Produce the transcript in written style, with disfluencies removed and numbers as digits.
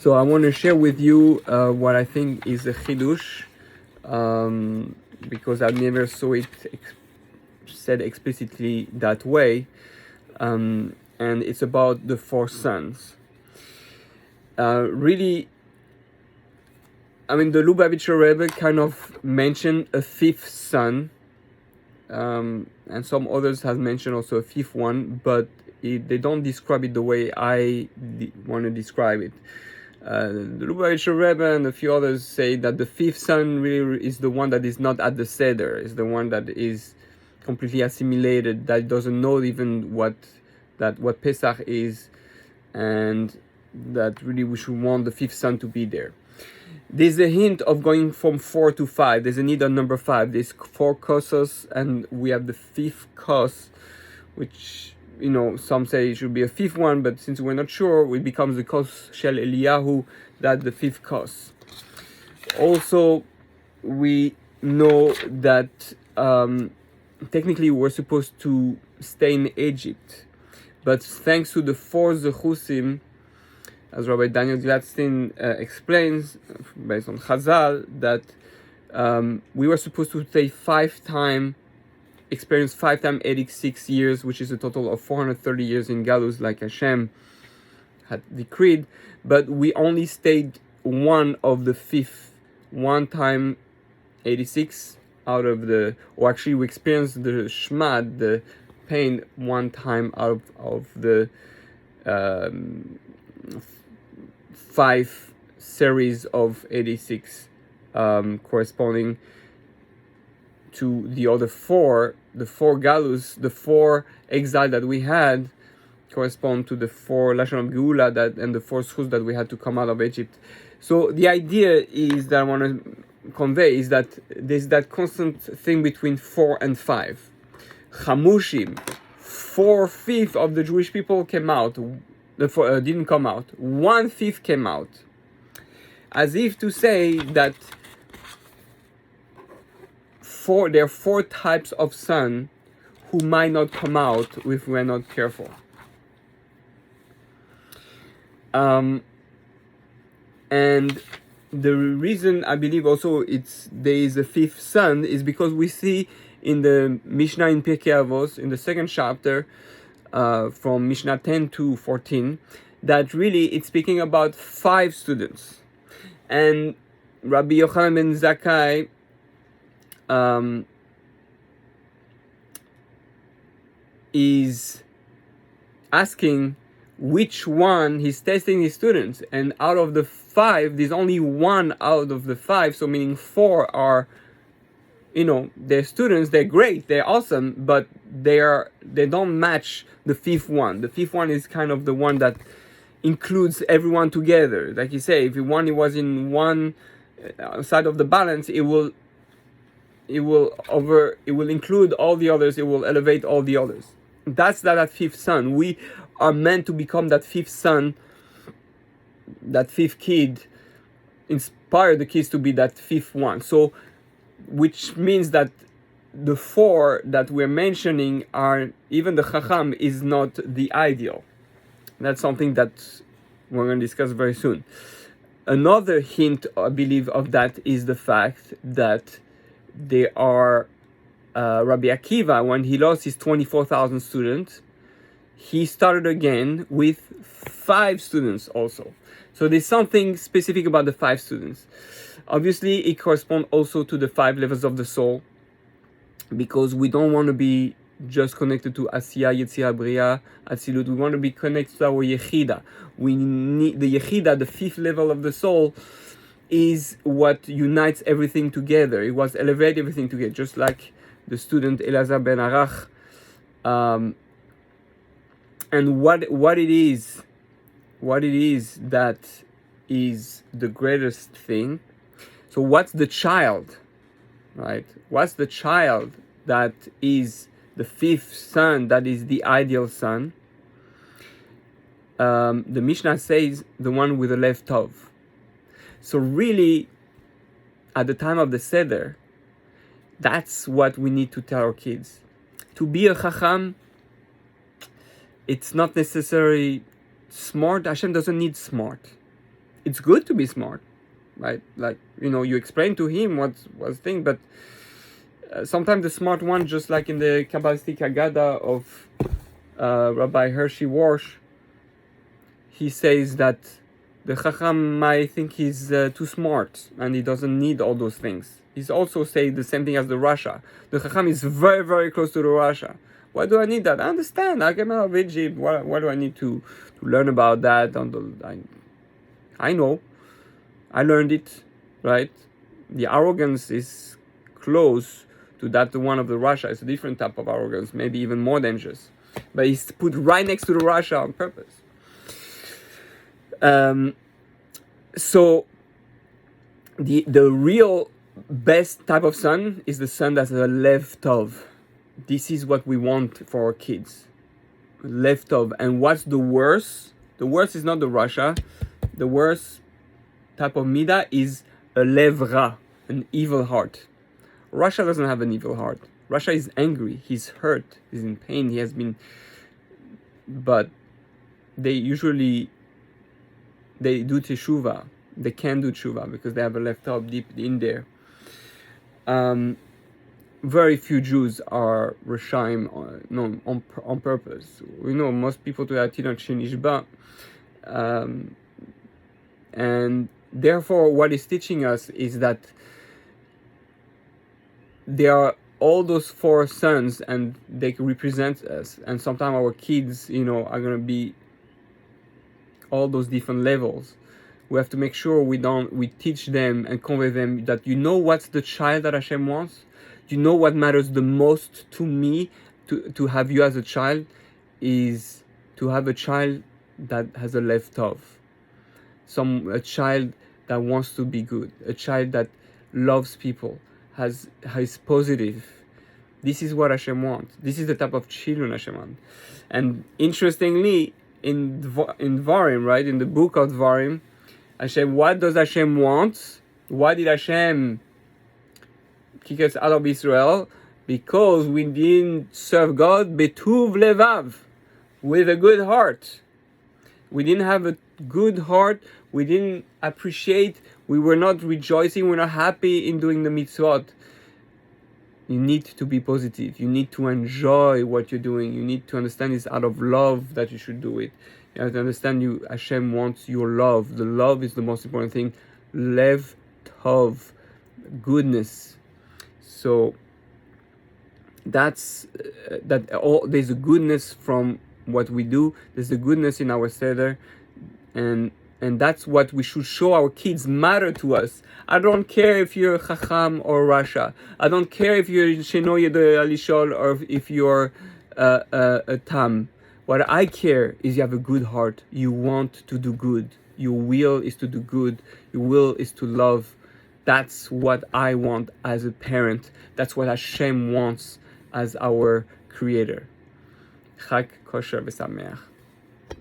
So I want to share with you what I think is a Chinuch, because I never saw it said explicitly that way, and it's about the four sons. Really, I mean, the Lubavitcher Rebbe kind of mentioned a fifth son, and some others have mentioned also a fifth one, but they don't describe it the way I want to describe it. The Lubavitcher Rebbe and a few others say that the fifth son really is the one that is not at the Seder, is the one that is completely assimilated, that doesn't know even what Pesach is, and that really we should want the fifth son to be there. There's a hint of going from 4 to 5. There's a need on number 5. There's 4 kosos, and we have the fifth kos, which, you know, some say it should be a fifth one, but since we're not sure, it becomes the kos shel Eliyahu, that the fifth kos. Also, we know that technically we're supposed to stay in Egypt, but thanks to the 4 zechusim, as Rabbi Daniel Gladstein explains, based on Chazal, that we were supposed to stay experience 5 times 86 years, which is a total of 430 years in Galus, like Hashem had decreed, but we only stayed one of the fifth, 1 time 86 out of the, or actually we experienced the shmad, the pain, 1 time out of the 5 series of 86, corresponding to the other 4, the 4 galus, the 4 exile that we had, correspond to the 4 lashon of geula that, and the 4 schus that we had to come out of Egypt. So the idea is that I want to convey is that there's that constant thing between 4 and 5. Chamushim, 4/5 of the Jewish people came out. Didn't come out. 1/5 came out, as if to say that there are 4 types of son who might not come out if we're not careful. And the reason I believe also there is a 5th son is because we see in the Mishnah in Pirkei Avos, in the 2nd chapter, from Mishnah 10 to 14, that really it's speaking about 5 students. And Rabbi Yochanan ben Zakkai is asking which one he's testing his students, and out of the 5, there's only 1 out of the 5, so meaning 4 are, you know, they're students, they're great, they're awesome, but they don't match the 5th one. The 5th one is kind of the one that includes everyone together. Like you say, if one was in one side of the balance, it will include all the others, it will elevate all the others. That's that 5th son. We are meant to become that 5th son, that 5th kid, inspire the kids to be that 5th one. So, which means that the 4 that we're mentioning are, even the Chacham is not the ideal. That's something that we're going to discuss very soon. Another hint, I believe, of that is the fact that there are Rabbi Akiva, when he lost his 24,000 students, he started again with 5 students also. So there's something specific about the 5 students. Obviously, it corresponds also to the 5 levels of the soul, because we don't want to be just connected to Asiya, Yetzirah, Bria, Atzilut. We want to be connected to our Yechida. We need the Yechida, the 5th level of the soul, is what unites everything together. It was elevate everything together, just like the student Elazar ben Arach. And what it is that is the greatest thing. So what's the child, right? What's the child that is the 5th son, that is the ideal son? The Mishnah says the one with the left tov. So really, at the time of the Seder, that's what we need to tell our kids. To be a Chacham, it's not necessarily smart. Hashem doesn't need smart. it's good to be smart, right? Like, you explain to him what's thing, but sometimes the smart one, just like in the Kabbalistic Haggadah of Rabbi Hershey Warsh, he says that the Chacham might think he's too smart and he doesn't need all those things. He's also saying the same thing as the Rasha. The Chacham is very, very close to the Rasha. Why do I need that? I understand. I came out of Egypt. Why do I need to learn about that? I know. I learned it, right? The arrogance is close to that one of the Rasha. It's a different type of arrogance, maybe even more dangerous. But it's put right next to the Rasha on purpose. So the real best type of son is the son that's a lev tov. This is what we want for our kids. Lev tov. And what's the worst? The worst is not the Rasha. The worst type of midah is a lev ra, an evil heart. Rasha doesn't have an evil heart. Rasha is angry. He's hurt. He's in pain. He has been. But they do teshuvah. They can do teshuvah because they have a left tov deep in there. Very few Jews are Rashaim on purpose. We know most people to have Chinuch Shenishba. And therefore, what it's teaching us is that there are all those four sons and they represent us. And sometimes our kids, are going to be all those different levels. We have to make sure we teach them and convey them that what's the child that Hashem wants. What matters the most to me to have you as a child is to have a child that has a lev tov, a child that wants to be good, a child that loves people, is positive. This is what Hashem wants. This is the type of children Hashem wants. And interestingly, in Dvarim, right, in the book of Dvarim, what does Hashem want? Why did Hashem kick us out of Israel? Because we didn't serve God betuv levav, with a good heart. We didn't have a good heart. We didn't appreciate. We were not rejoicing. We're not happy in doing the mitzvot. You need to be positive. You need to enjoy what you're doing. You need to understand it's out of love that you should do it. You have to understand Hashem wants your love. The love is the most important thing. Lev tov, goodness. So there's a goodness from what we do. There's a goodness in our seder, and that's what we should show our kids matter to us. I don't care if you're Chacham or Rasha. I don't care if you're Shenoye de Alishol or if you're a Tam. What I care is you have a good heart. You want to do good. Your will is to do good. Your will is to love. That's what I want as a parent. That's what Hashem wants as our Creator. Chag kosher v'sameach.